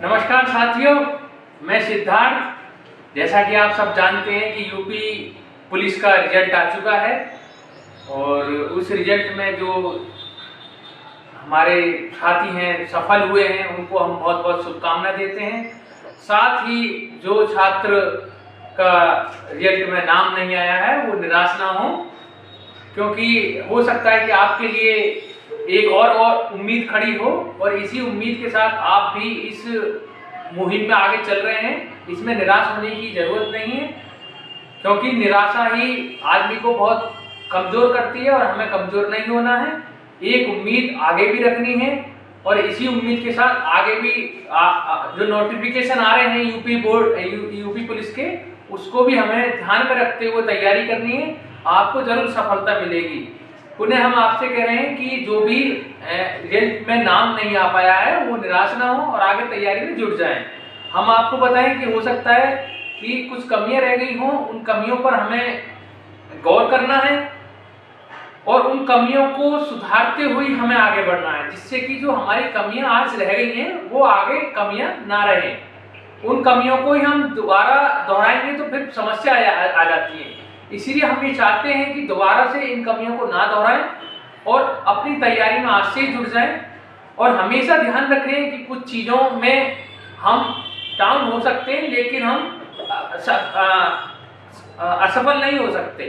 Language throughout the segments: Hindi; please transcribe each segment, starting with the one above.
नमस्कार साथियों, मैं सिद्धार्थ। जैसा कि आप सब जानते हैं कि यूपी पुलिस का रिजल्ट आ चुका है और उस रिजल्ट में जो हमारे साथी हैं सफल हुए हैं उनको हम बहुत बहुत शुभकामनाएं देते हैं। साथ ही जो छात्र का रिजल्ट में नाम नहीं आया है वो निराश ना हो, क्योंकि हो सकता है कि आपके लिए एक और उम्मीद खड़ी हो और इसी उम्मीद के साथ आप भी इस मुहिम में आगे चल रहे हैं। इसमें निराश होने की जरूरत नहीं है, क्योंकि निराशा ही आदमी को बहुत कमजोर करती है और हमें कमजोर नहीं होना है। एक उम्मीद आगे भी रखनी है और इसी उम्मीद के साथ आगे भी जो नोटिफिकेशन आ रहे हैं यूपी पुलिस के, उसको भी हमें ध्यान में रखते हुए तैयारी करनी है। आपको जरूर सफलता मिलेगी। पुनः हम आपसे कह रहे हैं कि जो भी रिजल्ट में नाम नहीं आ पाया है वो निराश ना हो और आगे तैयारी में जुट जाएं। हम आपको बताएं कि हो सकता है कि कुछ कमियां रह गई हों, उन कमियों पर हमें गौर करना है और उन कमियों को सुधारते हुए हमें आगे बढ़ना है, जिससे कि जो हमारी कमियां आज रह गई हैं वो आगे कमियां ना रहें। उन कमियों को ही हम दोबारा दोहराएंगे तो फिर समस्या आ जाती है। इसीलिए हम ये चाहते हैं कि दोबारा से इन कमियों को ना दोहराएं और अपनी तैयारी में आज से जुड़ जाएं। और हमेशा ध्यान रखें कि कुछ चीज़ों में हम डाउन हो सकते हैं, लेकिन हम असफल नहीं हो सकते।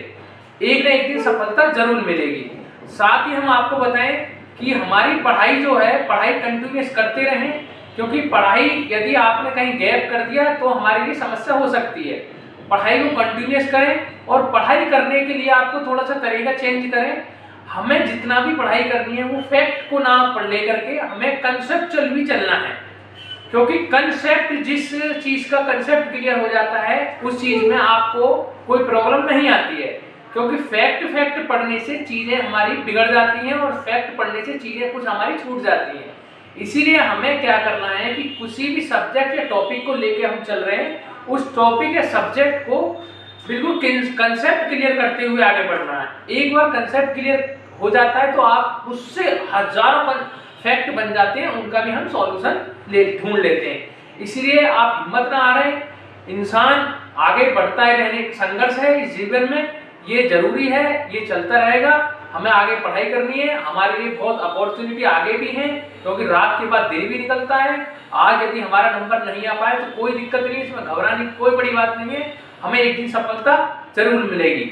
एक न एक दिन सफलता जरूर मिलेगी। साथ ही हम आपको बताएं कि हमारी पढ़ाई जो है, पढ़ाई कंटिन्यूस करते रहें, क्योंकि पढ़ाई यदि आपने कहीं गैप कर दिया तो हमारे लिए समस्या हो सकती है। पढ़ाई को कंटिन्यूस करें और पढ़ाई करने के लिए आपको थोड़ा सा तरीका चेंज करें। हमें जितना भी पढ़ाई करनी है वो फैक्ट को ना पढ़ लेकर के हमें कंसेप्चुअल भी चलना है, क्योंकि कंसेप्ट, जिस चीज का कंसेप्ट क्लियर हो जाता है उस चीज में आपको कोई प्रॉब्लम नहीं आती है। क्योंकि फैक्ट पढ़ने से चीजें हमारी बिगड़ जाती हैं और फैक्ट पढ़ने से चीजें कुछ हमारी छूट जाती हैं। इसीलिए हमें क्या करना है कि किसी भी सब्जेक्ट या टॉपिक को लेके हम चल रहे हैं, उस टॉपिक या सब्जेक्ट को बिल्कुल कंसेप्ट क्लियर करते हुए आगे बढ़ना है। एक बार कंसेप्ट क्लियर हो जाता है तो आप उससे हजारों फैक्ट बन जाते हैं, उनका भी हम सॉल्यूशन ढूंढ लेते हैं। इसीलिए आप हिम्मत ना आ रहे, इंसान आगे बढ़ता ही रहने का संघर्ष है इस जीवन में, ये जरूरी है, ये चलता रहेगा। हमें आगे पढ़ाई करनी है, हमारे लिए बहुत अपॉर्चुनिटी आगे भी है, क्योंकि रात के बाद दिन भी निकलता है। आज यदि हमारा नंबर नहीं आ पाए तो कोई दिक्कत नहीं, इसमें घबराने की कोई बड़ी बात नहीं है। हमें एक दिन सफलता जरूर मिलेगी।